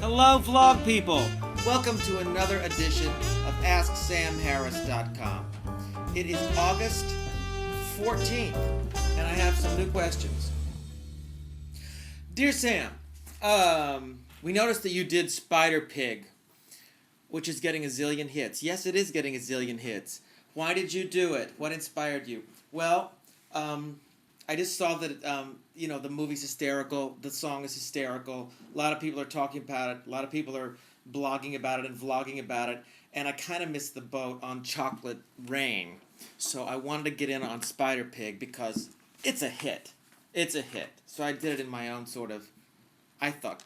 Hello, vlog people. Welcome to another edition of AskSamHarris.com. It is August 14th, and I have some new questions. Dear Sam, we noticed that you did Spider Pig, which is getting a zillion hits. Yes, it is getting a zillion hits. Why did you do it? What inspired you? Well, I just saw that, the movie's hysterical. The song is hysterical. A lot of people are talking about it. A lot of people are blogging about it and vlogging about it. And I kind of missed the boat on Chocolate Rain. So I wanted to get in on Spider Pig because it's a hit. It's a hit. So I did it in my own sort of, I thought,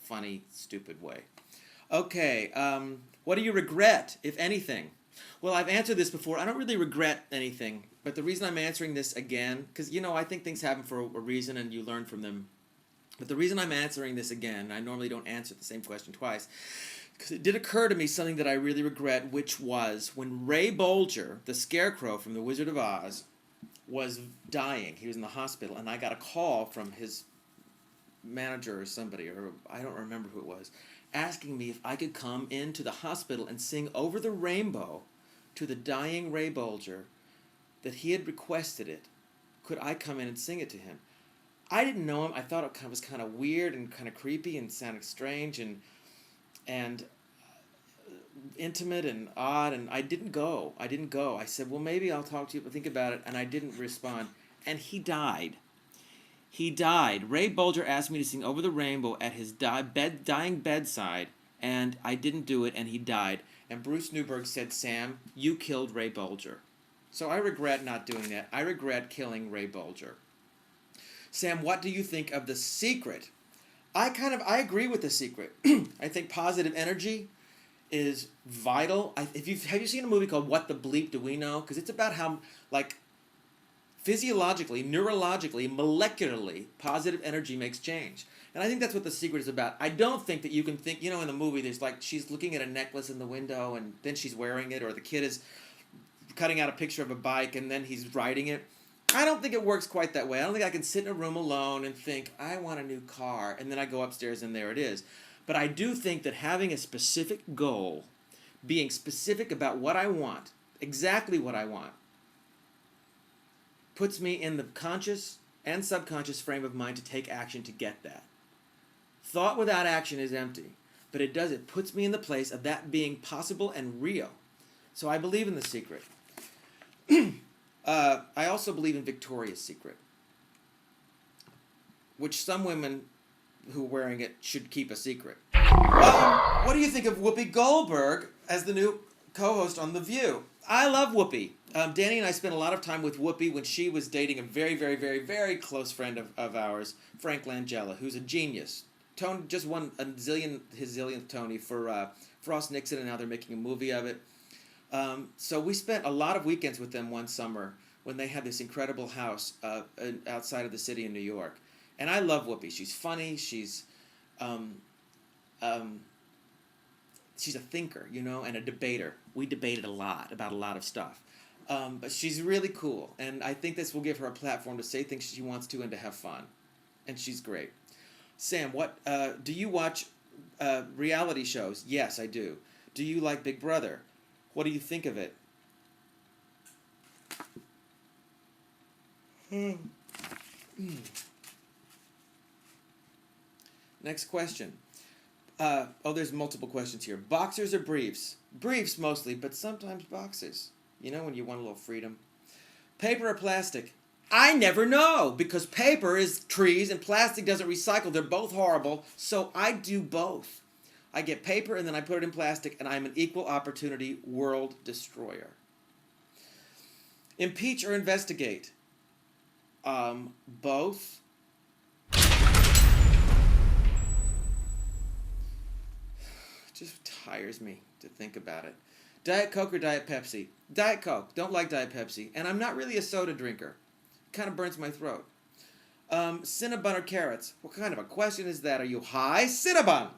funny, stupid way. Okay, what do you regret, if anything? Well, I've answered this before. I don't really regret anything. But the reason I'm answering this again, because, I think things happen for a reason and you learn from them. But the reason I'm answering this again, I normally don't answer the same question twice, because it did occur to me something that I really regret, which was when Ray Bolger, the Scarecrow from The Wizard of Oz, was dying. He was in the hospital, and I got a call from his manager or somebody, or I don't remember who it was, asking me if I could come into the hospital and sing Over the Rainbow to the dying Ray Bolger, that he had requested it. Could I come in and sing it to him? I didn't know him. I thought it was kind of weird and kind of creepy and sounded strange and intimate and odd, and I didn't go. I said, well, maybe I'll talk to you, but think about it, and I didn't respond. And he died. He died. Ray Bolger asked me to sing Over the Rainbow at his dying bedside, and I didn't do it, and he died. And Bruce Newberg said, Sam, you killed Ray Bolger. So I regret not doing that. I regret killing Ray Bolger. Sam, what do you think of The Secret? I agree with The Secret. I think positive energy is vital. Have you seen a movie called What the Bleep Do We Know? Because it's about how, physiologically, neurologically, molecularly, positive energy makes change. And I think that's what The Secret is about. I don't think that you can think, in the movie, there's she's looking at a necklace in the window and then she's wearing it, or the kid is cutting out a picture of a bike and then he's riding it. I don't think it works quite that way. I don't think I can sit in a room alone and think, I want a new car, and then I go upstairs and there it is. But I do think that having a specific goal, being specific about what I want, exactly what I want, puts me in the conscious and subconscious frame of mind to take action to get that. Thought without action is empty, but it puts me in the place of that being possible and real. So I believe in The Secret. I also believe in Victoria's Secret, which some women who are wearing it should keep a secret. What do you think of Whoopi Goldberg as the new co-host on The View? I love Whoopi. Danny and I spent a lot of time with Whoopi when she was dating a very, very, very, very close friend of ours, Frank Langella, who's a genius. Tony just won his zillionth Tony for Frost Nixon, and now they're making a movie of it. So we spent a lot of weekends with them one summer when they had this incredible house outside of the city in New York. And I love Whoopi. She's funny. She's a thinker, and a debater. We debated a lot about a lot of stuff. But she's really cool. And I think this will give her a platform to say things she wants to and to have fun. And she's great. Sam, do you watch reality shows? Yes, I do. Do you like Big Brother? What do you think of it? Next question. There's multiple questions here. Boxers or briefs? Briefs mostly, but sometimes boxers. When you want a little freedom. Paper or plastic? I never know, because paper is trees and plastic doesn't recycle. They're both horrible, so I do both. I get paper and then I put it in plastic, and I'm an equal opportunity world destroyer. Impeach or investigate? Both. It just tires me to think about it. Diet Coke or Diet Pepsi? Diet Coke. Don't like Diet Pepsi. And I'm not really a soda drinker. Kind of burns my throat. Cinnabon or carrots? What kind of a question is that? Are you high? Cinnabon!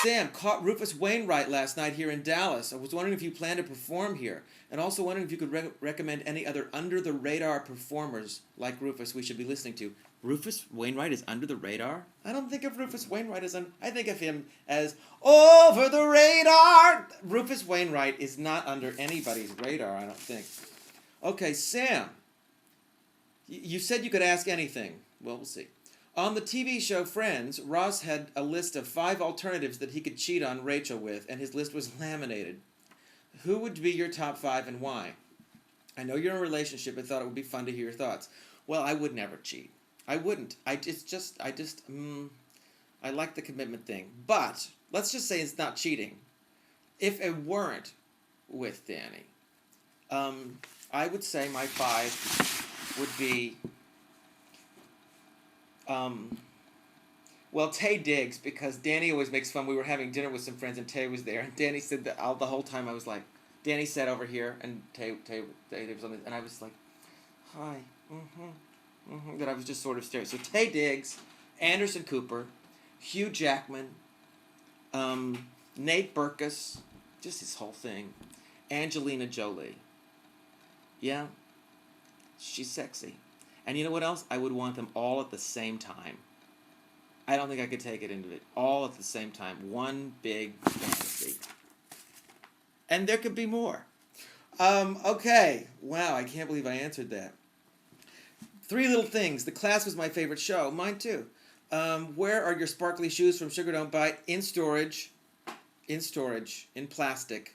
Sam, caught Rufus Wainright last night here in Dallas. I was wondering if you plan to perform here, and also wondering if you could recommend any other under-the-radar performers like Rufus we should be listening to. Rufus Wainright is under the radar? I don't think of Rufus Wainright as I think of him as over the radar. Rufus Wainright is not under anybody's radar, I don't think. Okay, Sam. You said you could ask anything. Well, we'll see. On the TV show Friends, Ross had a list of 5 alternatives that he could cheat on Rachel with, and his list was laminated. Who would be your top 5 and why? I know you're in a relationship and thought it would be fun to hear your thoughts. Well, I would never cheat. I wouldn't. I like the commitment thing. But let's just say it's not cheating. If it weren't with Danny, I would say my 5 would be, well, Tay Diggs, because Danny always makes fun. We were having dinner with some friends, and Tay was there, and Danny said that the whole time I was like, Danny sat over here, and Tay was on this, and I was like, hi, that I was just sort of staring. So Tay Diggs, Anderson Cooper, Hugh Jackman, Nate Berkus, just his whole thing, Angelina Jolie. Yeah, she's sexy. And you know what else? I would want them all at the same time. I don't think I could take it into it. All at the same time. One big fantasy. And there could be more. Okay. Wow, I can't believe I answered that. 3 little things. The Class was my favorite show. Mine too. Where are your sparkly shoes from Sugar Don't Bite? In storage. In plastic.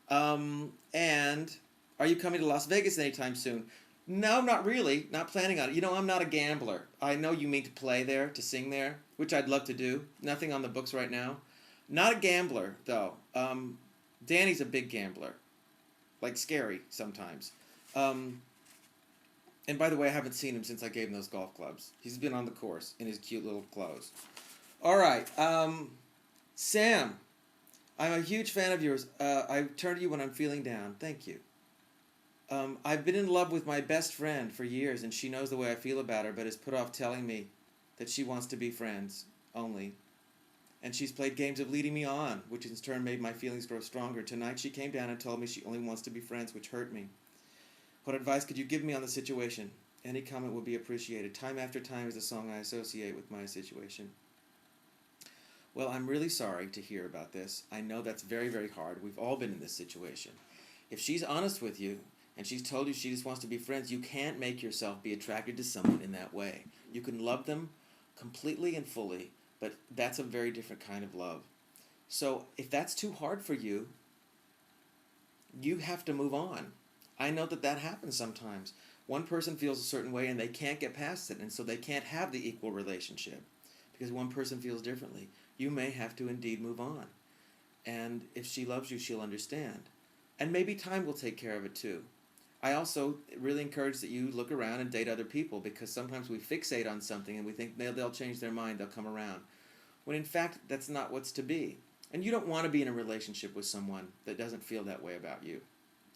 And are you coming to Las Vegas anytime soon? No, not really. Not planning on it. You know, I'm not a gambler. I know you mean to play there, to sing there, which I'd love to do. Nothing on the books right now. Not a gambler, though. Danny's a big gambler. Like, scary sometimes. And by the way, I haven't seen him since I gave him those golf clubs. He's been on the course in his cute little clothes. All right. Sam, I'm a huge fan of yours. I turn to you when I'm feeling down. Thank you. I've been in love with my best friend for years, and she knows the way I feel about her, but has put off telling me that she wants to be friends only. And she's played games of leading me on, which in turn made my feelings grow stronger. Tonight she came down and told me she only wants to be friends, which hurt me. What advice could you give me on the situation? Any comment would be appreciated. Time After Time is the song I associate with my situation. Well, I'm really sorry to hear about this. I know that's very, very hard. We've all been in this situation. If she's honest with you, and she's told you she just wants to be friends, you can't make yourself be attracted to someone in that way. You can love them completely and fully, but that's a very different kind of love. So if that's too hard for you, you have to move on. I know that happens sometimes. One person feels a certain way and they can't get past it, and so they can't have the equal relationship because one person feels differently. You may have to indeed move on. And if she loves you, she'll understand. And maybe time will take care of it too. I also really encourage that you look around and date other people, because sometimes we fixate on something and we think they'll change their mind, they'll come around. When in fact, that's not what's to be. And you don't want to be in a relationship with someone that doesn't feel that way about you.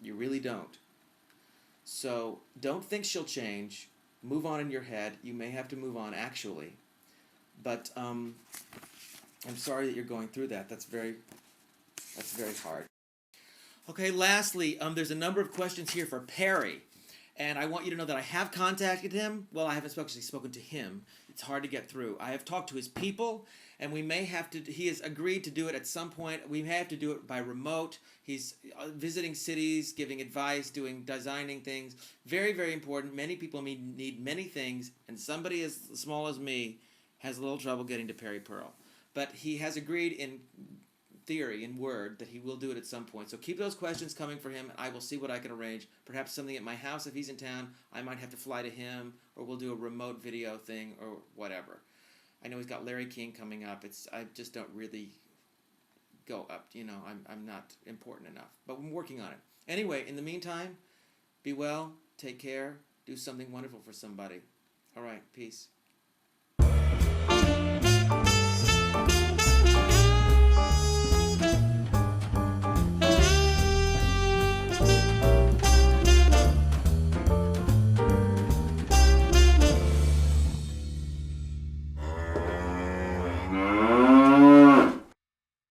You really don't. So don't think she'll change. Move on in your head. You may have to move on actually. But I'm sorry that you're going through that. That's very hard. Okay, lastly, there's a number of questions here for Perry. And I want you to know that I have contacted him. Well, I haven't actually spoken to him. It's hard to get through. I have talked to his people, and we may have to, he has agreed to do it at some point. We may have to do it by remote. He's visiting cities, giving advice, designing things. Very, very important. Many people need many things, and somebody as small as me has a little trouble getting to Perry Pearl. But he has agreed in theory, in word, that he will do it at some point. So keep those questions coming for him, and I will see what I can arrange. Perhaps something at my house if he's in town. I might have to fly to him, or we'll do a remote video thing, or whatever. I know he's got Larry King coming up. I just don't really go up. I'm not important enough. But I'm working on it. Anyway, in the meantime, be well, take care, do something wonderful for somebody. All right, peace.